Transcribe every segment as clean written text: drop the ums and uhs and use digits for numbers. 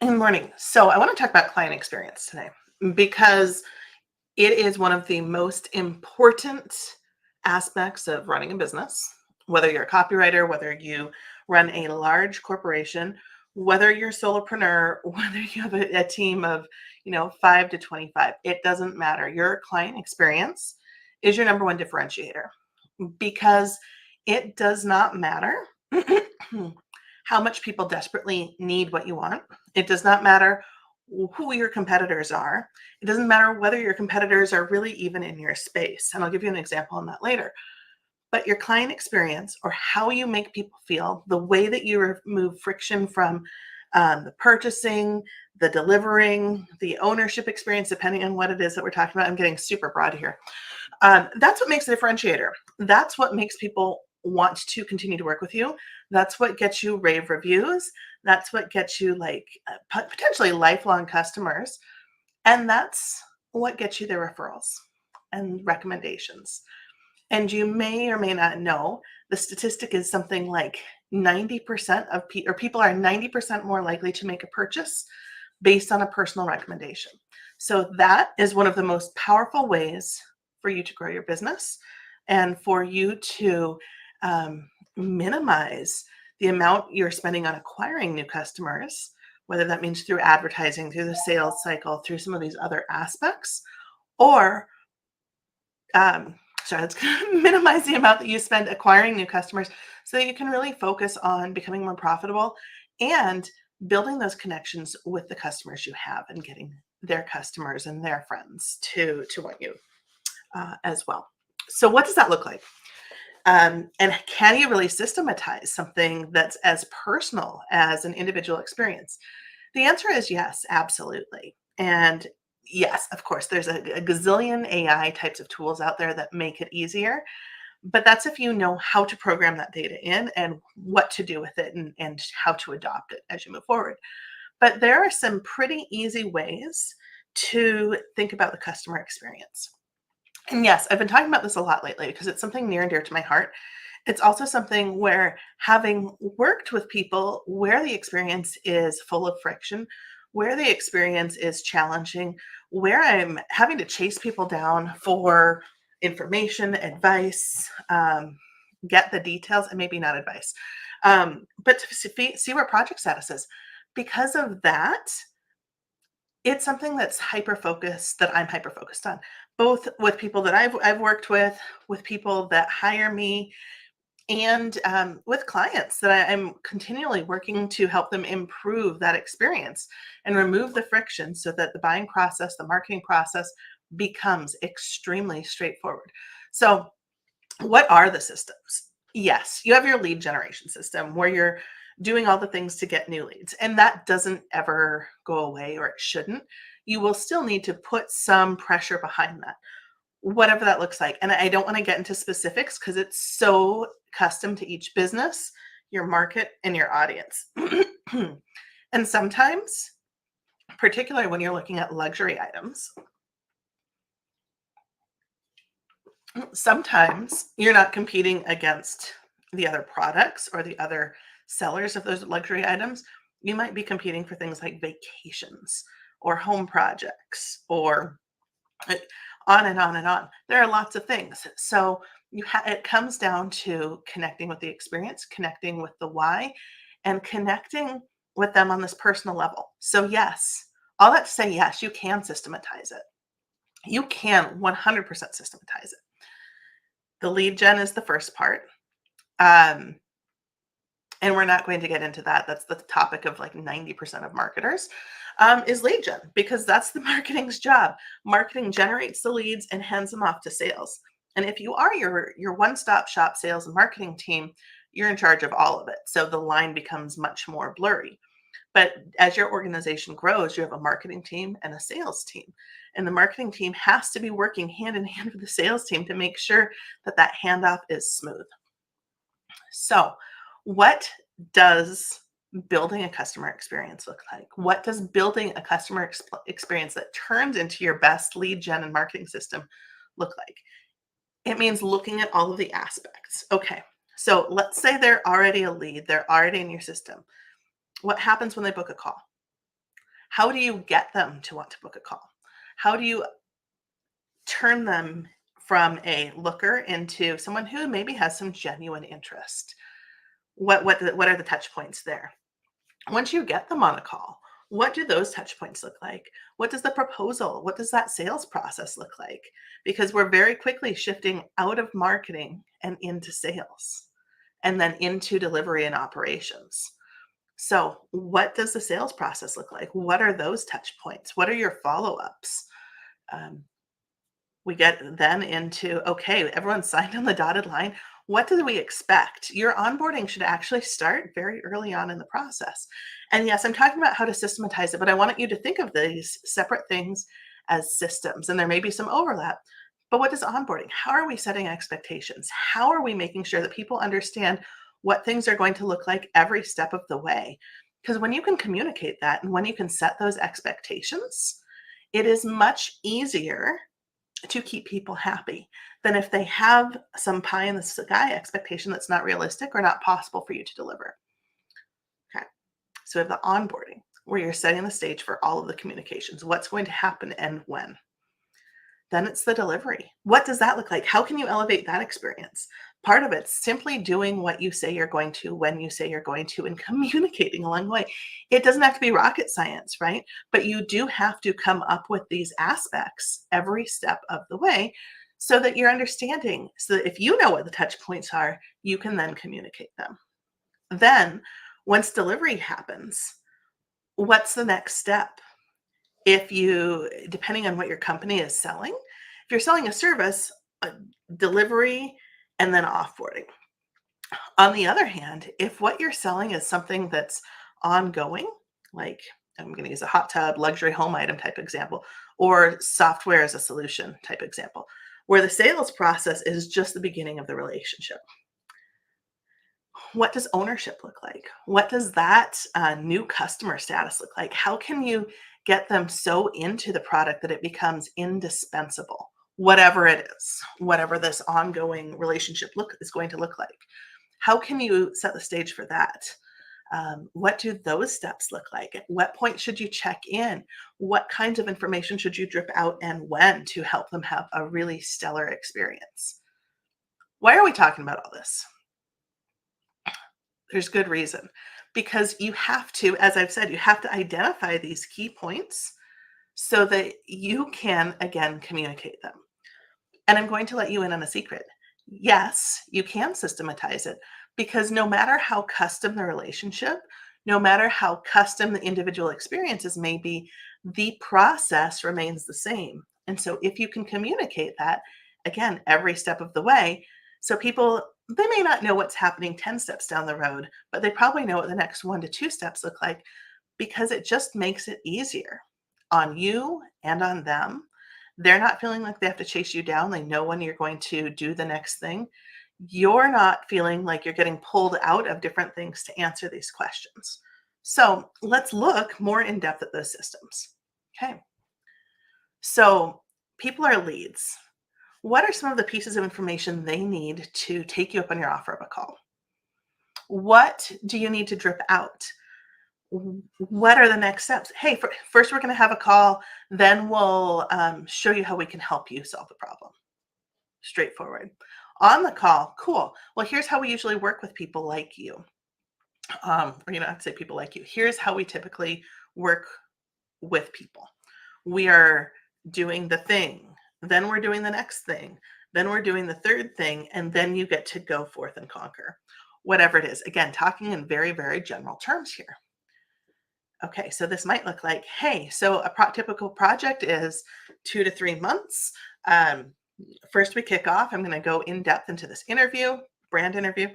Good morning. So I want to talk about client experience today because it is one of the most important aspects of running a business, whether you're a copywriter, whether you run a large corporation, whether you're a solopreneur, whether you have a team of, 5 to 25, it doesn't matter. Your client experience is your number one differentiator because it does not matter how much people desperately need what you want. It does not matter who your competitors are. It doesn't matter whether your competitors are really even in your space. And I'll give you an example on that later. But your client experience or how you make people feel, the way that you remove friction from the purchasing, the delivering, the ownership experience, depending on what it is that we're talking about. I'm getting super broad here. That's what makes a differentiator. That's what makes people want to continue to work with you. That's what gets you rave reviews. That's what gets you potentially lifelong customers. And that's what gets you the referrals and recommendations. And you may or may not know the statistic is something like 90% of people are 90% more likely to make a purchase based on a personal recommendation. So that is one of the most powerful ways for you to grow your business and for you to minimize the amount you're spending on acquiring new customers, whether that means through advertising, through the sales cycle, through some of these other aspects, or let's minimize the amount that you spend acquiring new customers so that you can really focus on becoming more profitable and building those connections with the customers you have and getting their customers and their friends to want you as well. So what does that look like? And can you really systematize something that's as personal as an individual experience? The answer is yes, absolutely. And yes, of course, there's a gazillion AI types of tools out there that make it easier. But that's if you know how to program that data in and what to do with it and how to adopt it as you move forward. But there are some pretty easy ways to think about the customer experience. And yes, I've been talking about this a lot lately because it's something near and dear to my heart. It's also something where, having worked with people where the experience is full of friction, where the experience is challenging, where I'm having to chase people down for information, advice, get the details, and maybe not advice, but to see where project status is. Because of that, it's something that's hyper focused, that I'm hyper focused on, both with people that I've worked with people that hire me, and with clients that I'm continually working to help them improve that experience and remove the friction so that the buying process, the marketing process becomes extremely straightforward. So, what are the systems? Yes, you have your lead generation system where you're doing all the things to get new leads, and that doesn't ever go away, or it shouldn't. You will still need to put some pressure behind that, whatever that looks like. And I don't want to get into specifics because it's so custom to each business, your market, and your audience. And sometimes, particularly when you're looking at luxury items, sometimes you're not competing against the other products or the other sellers of those luxury items. You might be competing for things like vacations or home projects or on and on and on. There are lots of things. So it comes down to connecting with the experience, connecting with the why, and connecting with them on this personal level. So yes, all that to say, yes, you can systematize it. You can 100% systematize it. The lead gen is the first part. And we're not going to get into that. That's the topic of like 90% of marketers, is lead gen, because that's the marketing's job. Marketing generates the leads and hands them off to sales. And if you are your one-stop shop sales and marketing team, you're in charge of all of it. So the line becomes much more blurry. But as your organization grows, you have a marketing team and a sales team. And the marketing team has to be working hand in hand with the sales team to make sure that that handoff is smooth. So, what does building a customer experience look like? What does building a customer experience that turns into your best lead gen and marketing system look like? It means looking at all of the aspects. Okay, so let's say they're already a lead, they're already in your system. What happens when they book a call? How do you get them to want to book a call? How do you turn them from a looker into someone who maybe has some genuine interest? What are the touch points there? Once you get them on a call, what do those touch points look like? What does the proposal, what does that sales process look like? Because we're very quickly shifting out of marketing and into sales and then into delivery and operations. So, what does the sales process look like? What are those touch points? What are your follow ups? Um, we get then into, okay, everyone's signed on the dotted line. What do we expect? Your onboarding should actually start very early on in the process. And yes, I'm talking about how to systematize it, but I want you to think of these separate things as systems, and there may be some overlap. But what is onboarding? How are we setting expectations? How are we making sure that people understand what things are going to look like every step of the way? Because when you can communicate that and when you can set those expectations, it is much easier to keep people happy than if they have some pie in the sky expectation that's not realistic or not possible for you to deliver. Okay. So we have the onboarding where you're setting the stage for all of the communications, what's going to happen and when. Then it's the delivery. What does that look like? How can you elevate that experience? Part of it's simply doing what you say you're going to when you say you're going to and communicating along the way. It doesn't have to be rocket science, right? But you do have to come up with these aspects every step of the way so that you're understanding. So that if you know what the touch points are, you can then communicate them. Then, once delivery happens, what's the next step? If you depending on what your company is selling, if you're selling a service, delivery, and then offboarding. On the other hand, if what you're selling is something that's ongoing, like I'm going to use a hot tub, luxury home item type example, or software as a solution type example, where the sales process is just the beginning of the relationship. What does ownership look like? What does that new customer status look like? How can you get them so into the product that it becomes indispensable, whatever it is, whatever this ongoing relationship look is going to look like? How can you set the stage for that? What do those steps look like? At what point should you check in? What kinds of information should you drip out and when to help them have a really stellar experience? Why are we talking about all this? There's good reason. Because you have to, as I've said, you have to identify these key points so that you can, again, communicate them. And I'm going to let you in on a secret. Yes, you can systematize it because no matter how custom the relationship, no matter how custom the individual experiences may be, the process remains the same. And so if you can communicate that, again, every step of the way, so people, they may not know what's happening 10 steps down the road, but they probably know what the next 1 to 2 steps look like because it just makes it easier on you and on them. They're not feeling like they have to chase you down. They know when you're going to do the next thing. You're not feeling like you're getting pulled out of different things to answer these questions. So let's look more in depth at those systems. Okay. So people are leads. What are some of the pieces of information they need to take you up on your offer of a call? What do you need to drip out? What are the next steps? Hey, first we're going to have a call, then we'll show you how we can help you solve the problem. Straightforward. On the call, cool. Well, here's how we usually work with people like you. Or you don't have to say people like you. Here's how we typically work with people. We are doing the thing, then we're doing the next thing, then we're doing the third thing, and then you get to go forth and conquer whatever it is. Again, talking in very, very general terms here. Okay, so this might look like, hey, so a typical project is 2 to 3 months. Um, First, we kick off. I'm going to go in depth into this interview, brand interview.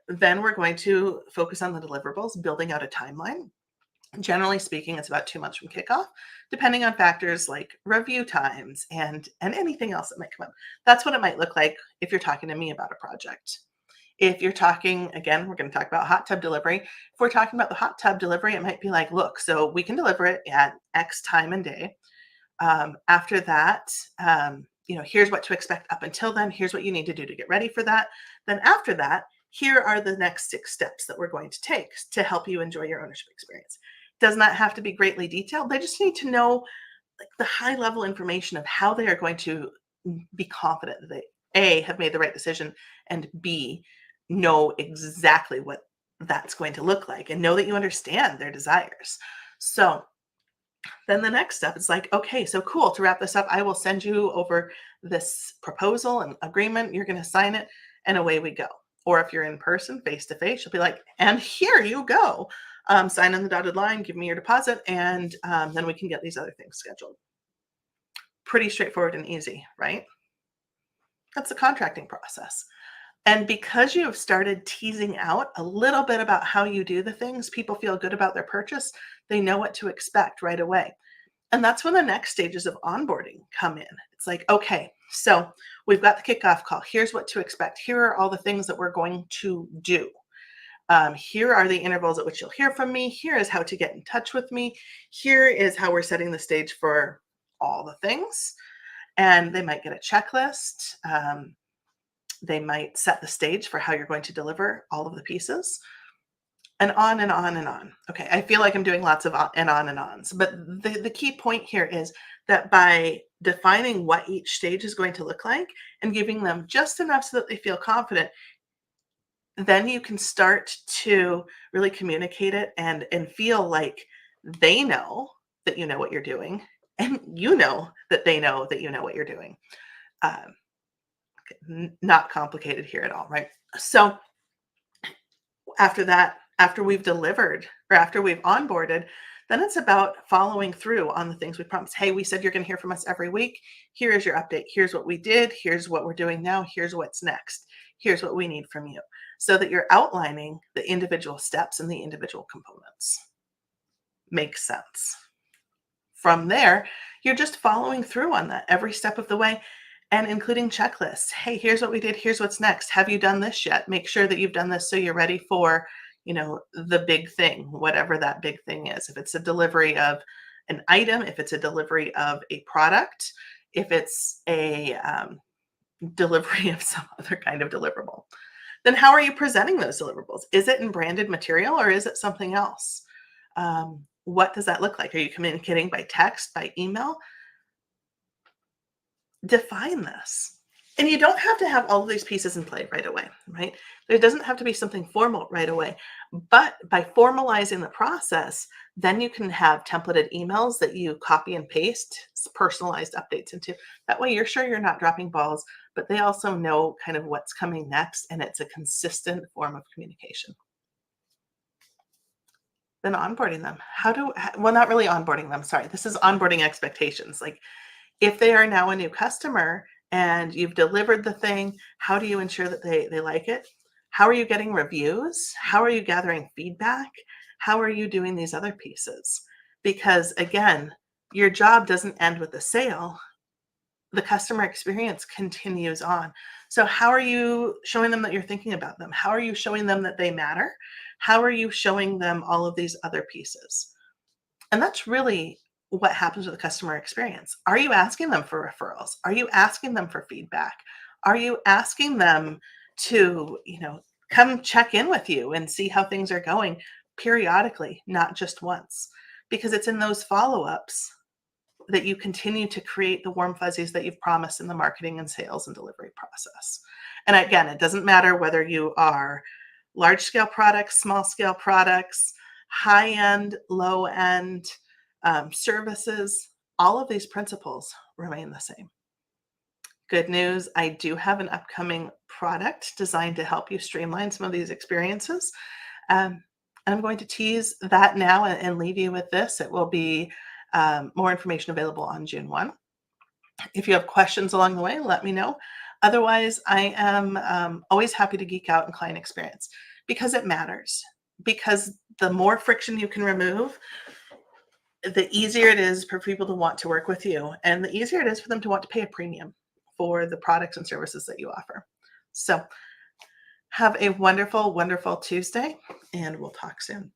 Then we're going to focus on the deliverables, building out a timeline. Generally speaking, it's about 2 months from kickoff, depending on factors like review times and anything else that might come up. That's what it might look like if you're talking to me about a project. If you're talking, again, we're going to talk about hot tub delivery. If we're talking about the hot tub delivery, it might be like, look, so we can deliver it at X time and day. After that, here's what to expect up until then. Here's what you need to do to get ready for that. Then after that, here are the next 6 steps that we're going to take to help you enjoy your ownership experience. Does not have to be greatly detailed. They just need to know like the high level information of how they are going to be confident that they A have made the right decision and B know exactly what that's going to look like and know that you understand their desires. So then the next step is like, okay, so cool. To wrap this up, I will send you over this proposal and agreement. You're going to sign it, and away we go. Or if you're in person, face to face, you'll be like, and here you go. Sign on the dotted line, give me your deposit, and then we can get these other things scheduled. Pretty straightforward and easy, right? That's the contracting process. And because you have started teasing out a little bit about how you do the things, people feel good about their purchase. They know what to expect right away. And that's when the next stages of onboarding come in. It's like, okay, so we've got the kickoff call. Here's what to expect. Here are all the things that we're going to do. Here are the intervals at which you'll hear from me. Here is how to get in touch with me. Here is how we're setting the stage for all the things. And they might get a checklist. They might set the stage for how you're going to deliver all of the pieces and on and on and on. Okay, I feel like I'm doing lots of on and ons, but the key point here is that by defining what each stage is going to look like and giving them just enough so that they feel confident, then you can start to really communicate it and feel like they know that you know what you're doing and you know that they know that you know what you're doing. Um, Not complicated here at all, right? So after that, after we've delivered or after we've onboarded, then it's about following through on the things we promised. Hey, we said you're going to hear from us every week. Here is your update. Here's what we did. Here's what we're doing now. Here's what's next. Here's what we need from you. So that you're outlining the individual steps and the individual components. Makes sense. From there, you're just following through on that every step of the way and including checklists. Hey, here's what we did. Here's what's next. Have you done this yet? Make sure that you've done this so you're ready for, the big thing, whatever that big thing is. If it's a delivery of an item, if it's a delivery of a product, if it's a delivery of some other kind of deliverable, then how are you presenting those deliverables? Is it in branded material or is it something else? What does that look like? Are you communicating by text, by email? Define this. And you don't have to have all of these pieces in play right away, right? There doesn't have to be something formal right away. But by formalizing the process, then you can have templated emails that you copy and paste personalized updates into. That way you're sure you're not dropping balls, but they also know kind of what's coming next and it's a consistent form of communication. Then onboarding them. Well, not really onboarding them, sorry. This is onboarding expectations. Like if they are now a new customer and you've delivered the thing, how do you ensure that they like it? How are you getting reviews? How are you gathering feedback? How are you doing these other pieces? Because again, your job doesn't end with the sale. The customer experience continues on. So how are you showing them that you're thinking about them? How are you showing them that they matter? How are you showing them all of these other pieces? And that's really what happens with the customer experience. Are you asking them for referrals? Are you asking them for feedback? Are you asking them to, come check in with you and see how things are going periodically, not just once? Because it's in those follow-ups that you continue to create the warm fuzzies that you've promised in the marketing and sales and delivery process. And again, it doesn't matter whether you are large scale products, small scale products, high end, low end services, all of these principles remain the same. Good news, I do have an upcoming product designed to help you streamline some of these experiences. And I'm going to tease that now and leave you with this. It will be more information available on June 1. If you have questions along the way, let me know. Otherwise, I am always happy to geek out in client experience because it matters. Because the more friction you can remove, the easier it is for people to want to work with you, and the easier it is for them to want to pay a premium for the products and services that you offer. So have a wonderful, wonderful Tuesday, and we'll talk soon.